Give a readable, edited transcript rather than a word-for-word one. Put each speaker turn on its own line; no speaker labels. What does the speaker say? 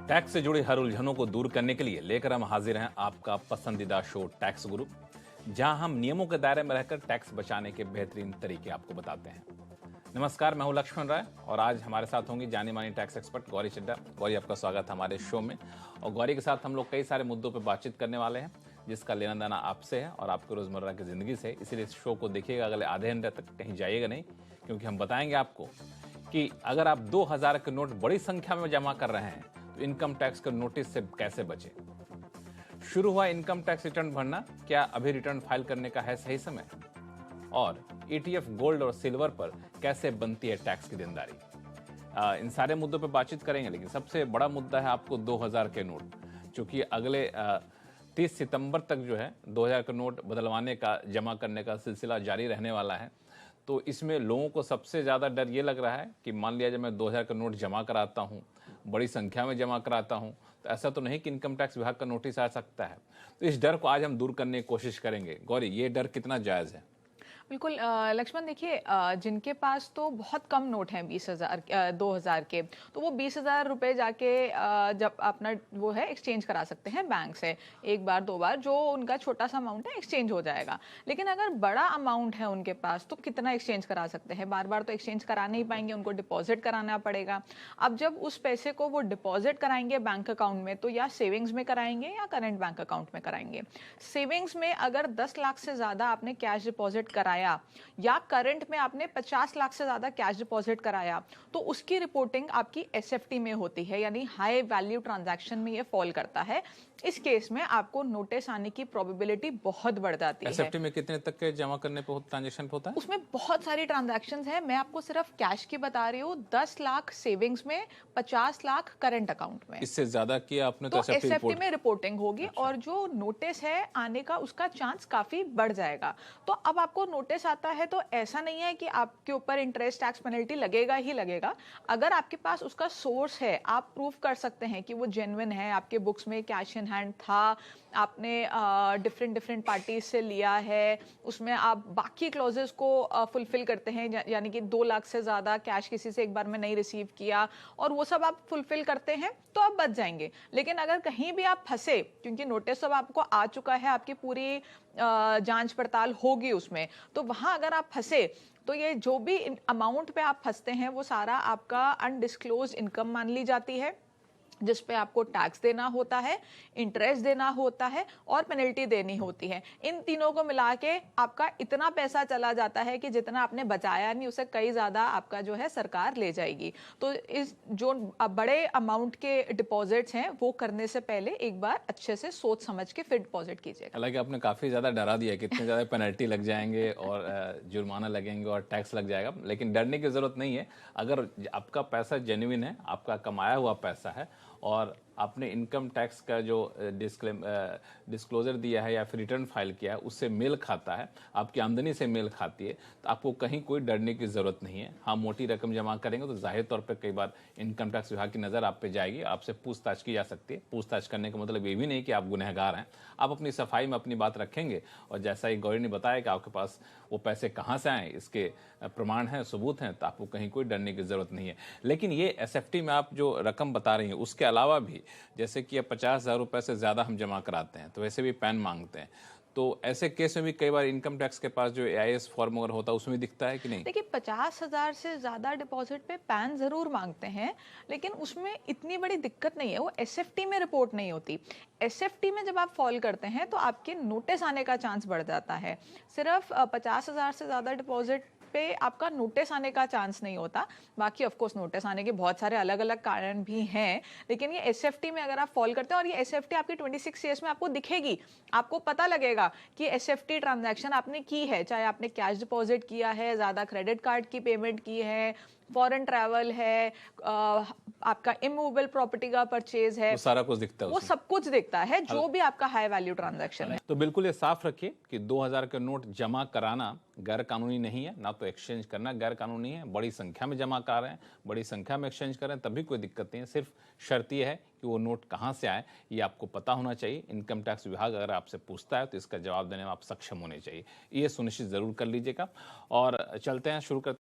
Tax से जुड़ी हर उलझनों को दूर करने के लिए लेकर हम हाजिर हैं आपका पसंदीदा शो टैक्स गुरु, जहां हम नियमों के दायरे में रहकर टैक्स बचाने के बेहतरीन तरीके आपको बताते हैं। नमस्कार, मैं हूं लक्ष्मण राय और आज हमारे साथ होंगी जानी मानी टैक्स एक्सपर्ट गौरी चड्ढा। गौरी, आपका स्वागत है हमारे शो में। और गौरी के साथ हम लोग कई सारे मुद्दों पर बातचीत करने वाले हैं जिसका लेना देना आपसे है और आपके रोजमर्रा की जिंदगी से। इसीलिए इस शो को देखिएगा, अगले आधे घंटे तक कहीं जाइएगा नहीं, क्योंकि हम बताएंगे आपको कि अगर आप 2000 के नोट बड़ी संख्या में जमा कर रहे हैं तो इनकम टैक्स के नोटिस से कैसे बचें। शुरू हुआ इनकम टैक्स रिटर्न भरना, क्या अभी रिटर्न फाइल करने का है सही समय? और ईटीएफ गोल्ड और सिल्वर पर कैसे बनती है टैक्स की देनदारी। इन सारे मुद्दों पर बातचीत करेंगे, लेकिन सबसे बड़ा मुद्दा है आपको 2000 के नोट, क्योंकि अगले 30 सितंबर तक जो है 2000 के नोट बदलवाने का, जमा करने का सिलसिला जारी रहने वाला है। तो इसमें लोगों को सबसे ज़्यादा डर ये लग रहा है कि मान लिया जब मैं 2000 का नोट जमा कराता हूँ, बड़ी संख्या में जमा कराता हूँ, तो ऐसा तो नहीं कि इनकम टैक्स विभाग का नोटिस आ सकता है। तो इस डर को आज हम दूर करने की कोशिश करेंगे। गौरी, ये डर कितना जायज़ है?
बिल्कुल लक्ष्मण, देखिए जिनके पास तो बहुत कम नोट हैं 20,000 2000 के, तो वो 20,000 रुपये जाके जब अपना वो है एक्सचेंज करा सकते हैं बैंक से। एक बार दो बार जो उनका छोटा सा अमाउंट है एक्सचेंज हो जाएगा। लेकिन अगर बड़ा अमाउंट है उनके पास तो कितना एक्सचेंज करा सकते हैं? बार बार तो एक्सचेंज करा नहीं पाएंगे, उनको डिपॉजिट कराना पड़ेगा। अब जब उस पैसे को वो डिपॉजिट कराएंगे बैंक अकाउंट में, तो या सेविंग्स में कराएंगे या करेंट बैंक अकाउंट में कराएंगे। सेविंग्स में अगर 10 लाख से ज़्यादा आपने कैश डिपॉजिट कराया या करंट में आपने 50 लाख से ज्यादा कैश डिपॉजिट कराया, तो उसकी रिपोर्टिंग आपकी एसएफटी में होती है, यानी हाई वैल्यू ट्रांजैक्शन में ये फॉल करता है। इस केस में आपको नोटिस आने की प्रोबेबिलिटी बहुत बढ़ जाती है।
एसएफटी में कितने तक के जमा करने पे ट्रांजेक्शन होता है?
उसमें बहुत सारी ट्रांजैक्शंस हैं, मैं आपको सिर्फ कैश की बता रही हूँ। 10 लाख सेविंग्स में, 50 लाख करंट अकाउंट में।
इससे ज्यादा किया आपने तो
एसएफटी में रिपोर्टिंग होगी। अच्छा। और जो नोटिस है आने का, उसका चांस काफी बढ़ जाएगा। तो अब आपको नोटिस आता है तो ऐसा नहीं है कि आपके ऊपर इंटरेस्ट टैक्स पेनल्टी लगेगा ही लगेगा। अगर आपके पास उसका सोर्स है, आप प्रूव कर सकते हैं कि वो जेन्युइन है, आपके बुक्स में कैश इन हैंड था, आपने डिफरेंट पार्टीज से लिया है, उसमें आप बाकी क्लॉजेस को फुलफिल करते हैं, यानी कि 2 लाख से ज़्यादा कैश किसी से एक बार में नहीं रिसीव किया, और वो सब आप फुलफिल करते हैं, तो आप बच जाएंगे। लेकिन अगर कहीं भी आप फंसे, क्योंकि नोटिस अब आपको आ चुका है, आपकी पूरी जांच पड़ताल होगी उसमें, तो वहां अगर आप फंसे तो ये जो भी अमाउंट पे आप फंसते हैं वो सारा आपका अनडिस्क्लोज इनकम मान ली जाती है, जिस पे आपको टैक्स देना होता है, इंटरेस्ट देना होता है और पेनल्टी देनी होती है। इन तीनों को मिला के आपका इतना पैसा चला जाता है कि जितना आपने बचाया नहीं, उसे कई ज्यादा आपका जो है सरकार ले जाएगी। तो इस जो बड़े अमाउंट के डिपॉजिट्स हैं, वो करने से पहले एक बार अच्छे से सोच समझ के फिर डिपॉजिट कीजिएगा।
हालांकि आपने काफी ज्यादा डरा दिया कि इतने ज्यादा पेनल्टी लग जाएंगे और जुर्माना लगेंगे और टैक्स लग जाएगा, लेकिन डरने की जरूरत नहीं है। अगर आपका पैसा जेन्युइन है, आपका कमाया हुआ पैसा है और आपने इनकम टैक्स का जो डिस्क्लोजर दिया है या फिर रिटर्न फाइल किया है उससे मेल खाता है, आपकी आमदनी से मेल खाती है, तो आपको कहीं कोई डरने की ज़रूरत नहीं है। हाँ, मोटी रकम जमा करेंगे तो जाहिर तौर पे कई बार इनकम टैक्स विभाग की नज़र आप पे जाएगी, आपसे पूछताछ की जा सकती है। पूछताछ करने का मतलब ये भी नहीं कि आप गुनहगार हैं। आप अपनी सफाई में अपनी बात रखेंगे और जैसा ही गौरी ने बताया कि आपके पास वो पैसे कहाँ से आए, इसके प्रमाण हैं, सबूत हैं, तो आपको कहीं कोई डरने की ज़रूरत नहीं है। लेकिन ये एसएफटी में आप जो रकम बता रही हैं, उसके अलावा भी जैसे कि अब 50,000 रुपये से ज़्यादा हम जमा कराते हैं तो वैसे भी पैन मांगते हैं, तो ऐसे केस में भी कई बार इनकम टैक्स के पास जो एआईएस फॉर्म अगर होता है उसमें दिखता है कि नहीं?
देखिए, 50,000 से ज्यादा डिपॉजिट पे पैन जरूर मांगते हैं, लेकिन उसमें इतनी बड़ी दिक्कत नहीं है, वो एसएफटी में रिपोर्ट नहीं होती। एसएफटी में जब आप फॉल करते हैं तो आपके नोटिस आने का चांस बढ़ जाता है। सिर्फ 50,000 से ज्यादा डिपॉजिट पे आपका नोटिस आने का चांस नहीं होता। बाकी ऑफ कोर्स नोटिस आने के बहुत सारे अलग अलग कारण भी हैं, लेकिन ये एसएफटी में अगर आप फॉल करते हैं, और ये एसएफटी आपकी 26 ईयर्स में आपको दिखेगी, आपको पता लगेगा कि एसएफटी ट्रांजैक्शन आपने की है, चाहे आपने कैश डिपॉजिट किया है, ज्यादा क्रेडिट कार्ड की पेमेंट की है, फॉरेन ट्रैवल है, आपका इमूवेबल प्रॉपर्टी का परचेज है,
वो सारा कुछ दिखता है,
वो सब कुछ दिखता है जो भी आपका हाई वैल्यू ट्रांजैक्शन है।
तो बिल्कुल ये साफ रखिए कि 2000 के नोट जमा कराना गैर कानूनी नहीं है, ना तो एक्सचेंज करना गैर कानूनी है। बड़ी संख्या में जमा कर रहे हैं, बड़ी संख्या में एक्सचेंज कर रहे हैं, तभी कोई दिक्कत नहीं है। सिर्फ शर्त यह है कि वो नोट कहाँ से आए ये आपको पता होना चाहिए। इनकम टैक्स विभाग अगर आपसे पूछता है तो इसका जवाब देने में आप सक्षम होने चाहिए, ये सुनिश्चित जरूर कर लीजिएगा। और चलते हैं, शुरू करते हैं।